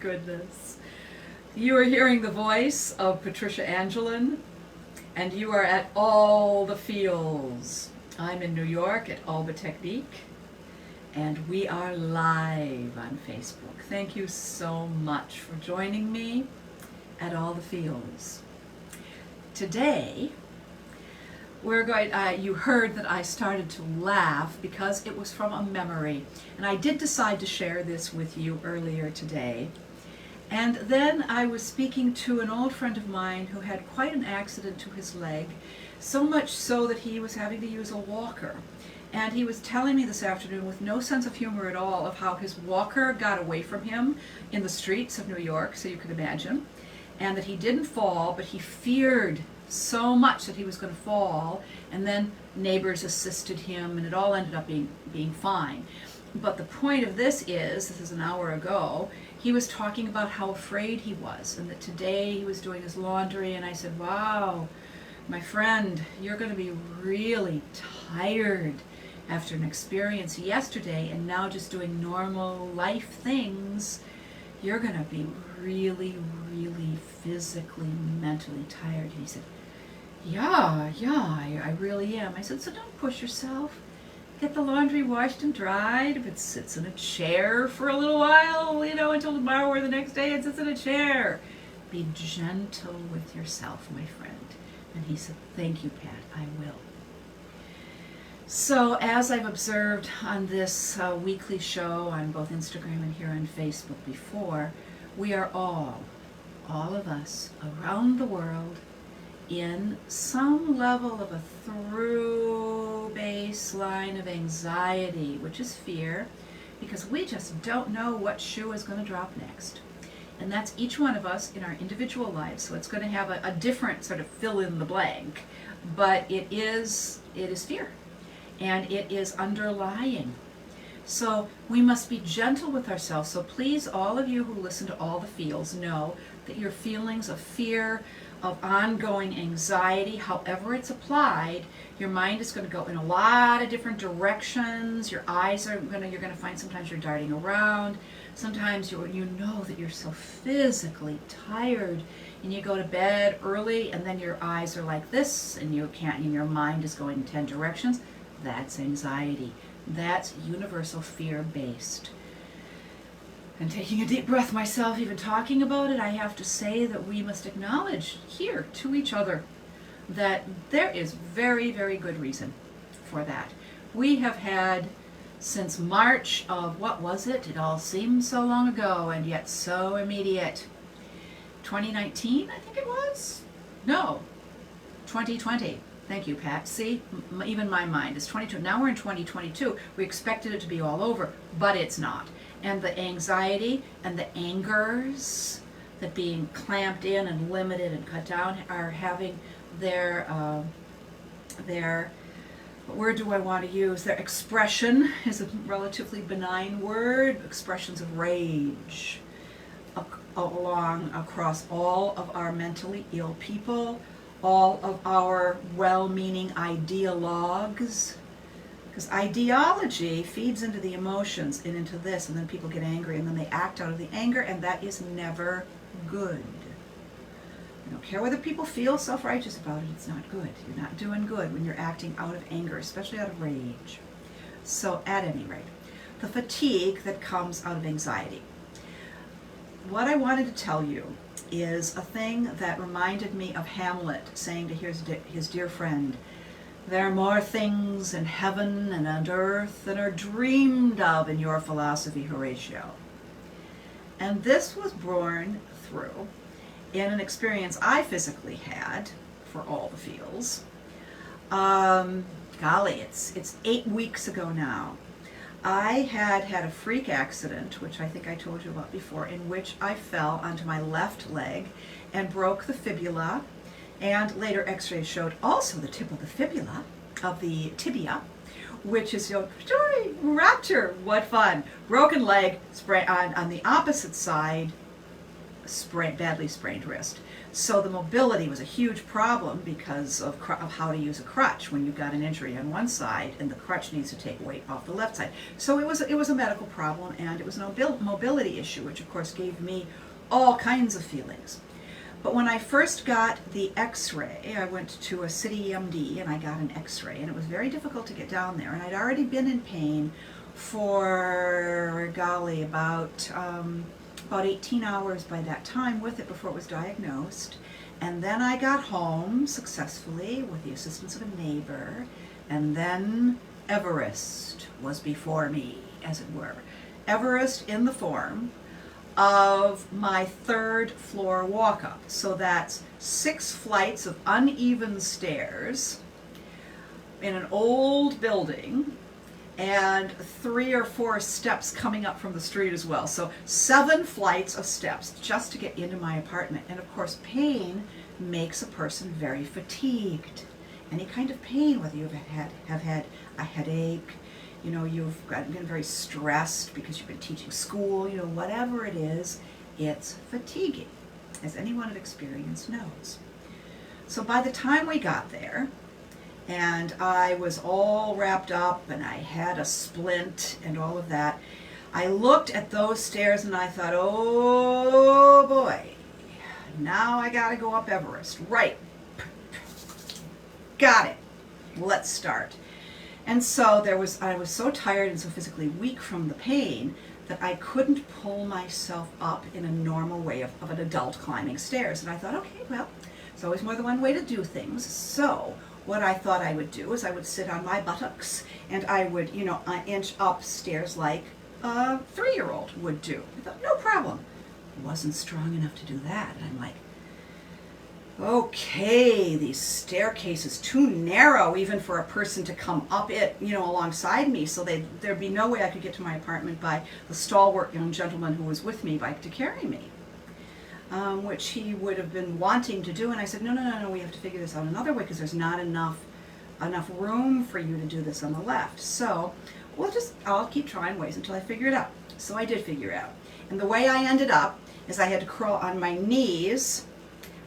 goodness. You are hearing the voice of Patricia Angelin, and you are at All the Feels. I'm in New York at Alba Technique, and we are live on Facebook. Thank you so much for joining me at All the Feels. Today, we're going. You heard that I started to laugh because it was from a memory, and I did decide to share this with you earlier today. And then I was speaking to an old friend of mine who had quite an accident to his leg, so much so that he was having to use a walker. And he was telling me this afternoon with no sense of humor at all of how his walker got away from him in the streets of New York, so you could imagine, and that he didn't fall, but he feared so much that he was going to fall, and then neighbors assisted him, and it all ended up being fine. But the point of this is an hour ago, he was talking about how afraid he was, and that today he was doing his laundry, and I said, wow, my friend, you're going to be really tired after an experience yesterday, and now just doing normal life things, you're going to be really, really physically, mentally tired. And he said, yeah, I really am. I said, so don't push yourself. Get the laundry washed and dried. If it sits in a chair for a little while, until tomorrow or the next day it sits in a chair. Be gentle with yourself, my friend. And he said, thank you, Pat, I will. So as I've observed on this weekly show on both Instagram and here on Facebook before, we are all of us around the world in some level of a through baseline of anxiety, which is fear, because we just don't know what shoe is going to drop next. And that's each one of us in our individual lives, so it's going to have a different sort of fill in the blank, but it is fear, and it is underlying. So we must be gentle with ourselves. So please, all of you who listen to All the Feels, know that your feelings of fear, of ongoing anxiety, however it's applied, your mind is going to go in a lot of different directions. Your eyes you're going to find sometimes you're darting around. Sometimes you know that you're so physically tired, and you go to bed early, and then your eyes are like this, and and your mind is going in 10 directions. That's anxiety. That's universal fear-based. And taking a deep breath myself, even talking about it, I have to say that we must acknowledge here to each other that there is very, very good reason for that. We have had since March of, what was it? It all seems so long ago and yet so immediate. 2019, I think it was? No, 2020. Thank you, Pat. See, even my mind is 22. Now we're in 2022. We expected it to be all over, but it's not. And the anxiety and the angers that being clamped in and limited and cut down are having their what word do I want to use? Their expression is a relatively benign word. Expressions of rage across all of our mentally ill people, all of our well-meaning ideologues, because ideology feeds into the emotions and into this, and then people get angry, and then they act out of the anger, and that is never good. I don't care whether people feel self-righteous about it, it's not good. You're not doing good when you're acting out of anger, especially out of rage. So at any rate, the fatigue that comes out of anxiety. What I wanted to tell you is a thing that reminded me of Hamlet saying to his dear friend, there are more things in heaven and on earth than are dreamed of in your philosophy, Horatio. And this was born through in an experience I physically had for All the Feels. Golly, it's 8 weeks ago now. I had a freak accident, which I think I told you about before, in which I fell onto my left leg and broke the fibula, and later x-rays showed also the tip of the fibula, of the tibia, which is, rupture, what fun. Broken leg, on the opposite side, badly sprained wrist. So the mobility was a huge problem because of how to use a crutch when you've got an injury on one side and the crutch needs to take weight off the left side. So it was a medical problem, and it was a mobility issue, which of course gave me all kinds of feelings. But when I first got the x-ray, I went to a city EMD and I got an x-ray, and it was very difficult to get down there. And I'd already been in pain for, golly, about 18 hours by that time with it before it was diagnosed. And then I got home successfully with the assistance of a neighbor, and then Everest was before me, as it were. Everest in the form of my 3rd floor walk-up. So that's 6 flights of uneven stairs in an old building, and 3 or 4 steps coming up from the street as well. So 7 flights of steps just to get into my apartment. And of course, pain makes a person very fatigued. Any kind of pain, whether you have had a headache, you know, you've been very stressed because you've been teaching school, you know, whatever it is, it's fatiguing, as anyone with experience knows. So by the time we got there, and I was all wrapped up and I had a splint and all of that, I looked at those stairs and I thought, oh boy, now I gotta go up Everest. Right. Got it. Let's start. And so I was so tired and so physically weak from the pain that I couldn't pull myself up in a normal way of an adult climbing stairs. And I thought, okay, well, there's always more than one way to do things. So what I thought I would do is I would sit on my buttocks and I would, you know, inch up stairs like a 3-year-old would do. I thought, no problem. Wasn't strong enough to do that. And I'm like, okay, these staircases too narrow even for a person to come up it, you know, alongside me. So there'd be no way I could get to my apartment by the stalwart young gentleman who was with me to carry me, which he would have been wanting to do. And I said, no, we have to figure this out another way because there's not enough room for you to do this on the left. So I'll keep trying ways until I figure it out. So I did figure it out. And the way I ended up is I had to crawl on my knees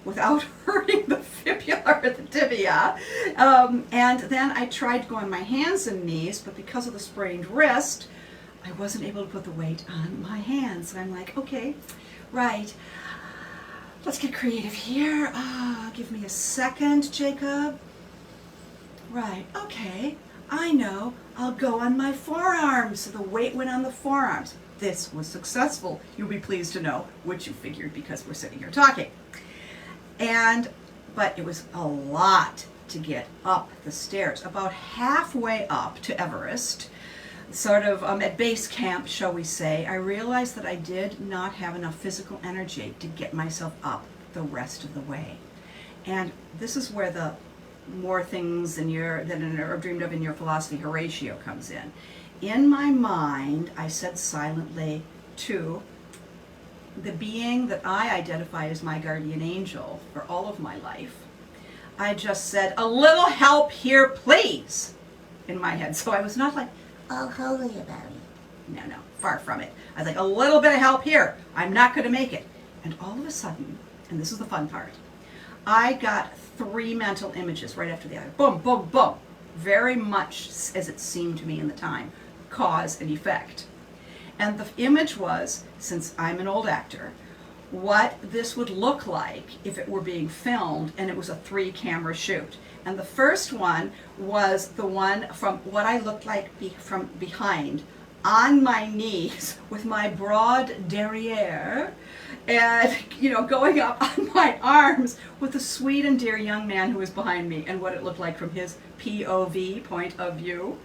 without hurting the fibula or the tibia. And then I tried to go on my hands and knees, but because of the sprained wrist, I wasn't able to put the weight on my hands. And I'm like, okay, right, let's get creative here. Give me a second, Jacob. Right, okay, I know, I'll go on my forearms. So the weight went on the forearms. This was successful, you'll be pleased to know, which you figured because we're sitting here talking. But it was a lot to get up the stairs. About halfway up to Everest, sort of at base camp, shall we say, I realized that I did not have enough physical energy to get myself up the rest of the way. And this is where the more things than are dreamed of in your philosophy, Horatio, comes in. In my mind, I said silently to the being that I identify as my guardian angel for all of my life, I just said, a little help here, please, in my head. So I was not like, oh, holy about it. No, far from it. I was like, a little bit of help here. I'm not going to make it. And all of a sudden, and this is the fun part, I got 3 mental images right after the other. Boom, boom, boom. Very much as it seemed to me in the time. Cause and effect. And the image was, since I'm an old actor, what this would look like if it were being filmed and it was a 3-camera shoot. And the first one was the one from what I looked like from behind, on my knees with my broad derriere and, you know, going up on my arms with the sweet and dear young man who was behind me and what it looked like from his POV, point of view.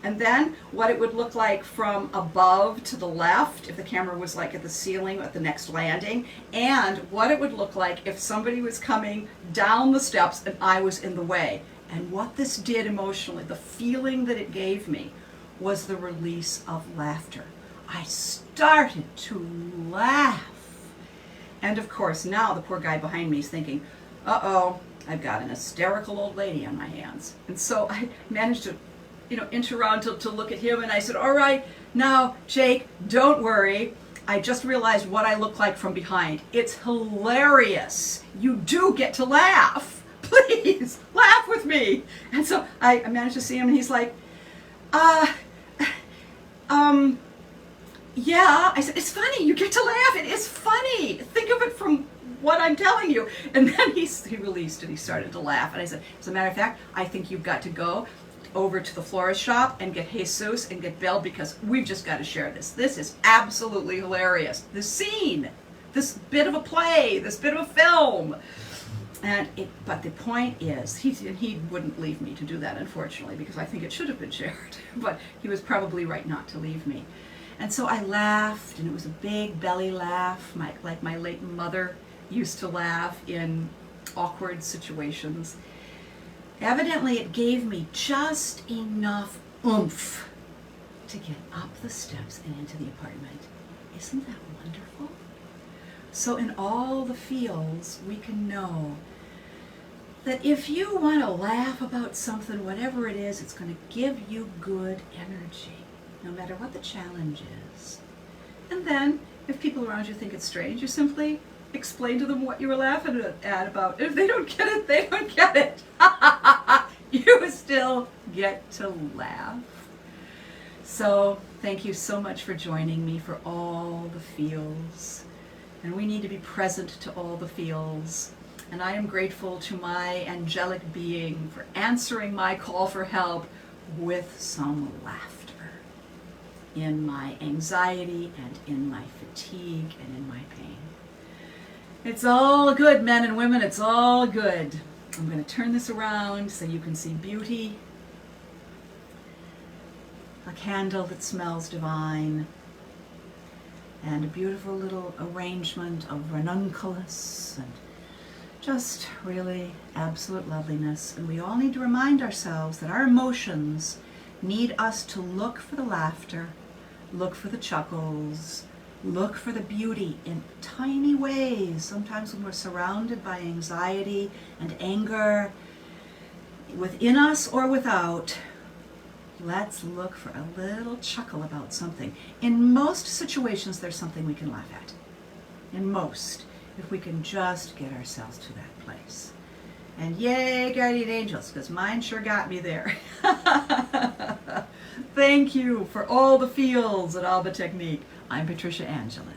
And then what it would look like from above to the left if the camera was like at the ceiling at the next landing, and what it would look like if somebody was coming down the steps and I was in the way. And what this did emotionally, the feeling that it gave me, was the release of laughter. I started to laugh. And of course now the poor guy behind me is thinking, uh-oh, I've got an hysterical old lady on my hands. And so I managed to, you know, inch around to look at him, and I said, all right, now, Jake, don't worry. I just realized what I look like from behind. It's hilarious. You do get to laugh. Please, laugh with me. And so I managed to see him, and he's like, yeah. I said, it's funny. You get to laugh. It is funny. Think of it from what I'm telling you. And then he released it. He started to laugh. And I said, as a matter of fact, I think you've got to go over to the florist shop and get Jesus and get Belle, because we've just got to share this. This is absolutely hilarious. This scene, this bit of a play, this bit of a film. But the point is, he wouldn't leave me to do that, unfortunately, because I think it should have been shared. But he was probably right not to leave me. And so I laughed, and it was a big belly laugh, like my late mother used to laugh in awkward situations. Evidently, it gave me just enough oomph to get up the steps and into the apartment. Isn't that wonderful? So in all the feels, we can know that if you want to laugh about something, whatever it is, it's going to give you good energy, no matter what the challenge is. And then, if people around you think it's strange, you simply explain to them what you were laughing at about. If they don't get it, they don't get it. You still get to laugh. So, thank you so much for joining me for all the feels. And we need to be present to all the feels. And I am grateful to my angelic being for answering my call for help with some laughter in my anxiety and in my fatigue and in my pain. It's all good, men and women. It's all good. I'm going to turn this around so you can see beauty. A candle that smells divine. And a beautiful little arrangement of ranunculus and just really absolute loveliness. And we all need to remind ourselves that our emotions need us to look for the laughter, look for the chuckles, look for the beauty in tiny ways. Sometimes when we're surrounded by anxiety and anger, within us or without, let's look for a little chuckle about something. In most situations, there's something we can laugh at. In most, if we can just get ourselves to that place. And yay, guardian angels, because mine sure got me there. Thank you for all the feels at Alba Technique. I'm Patricia Angelin.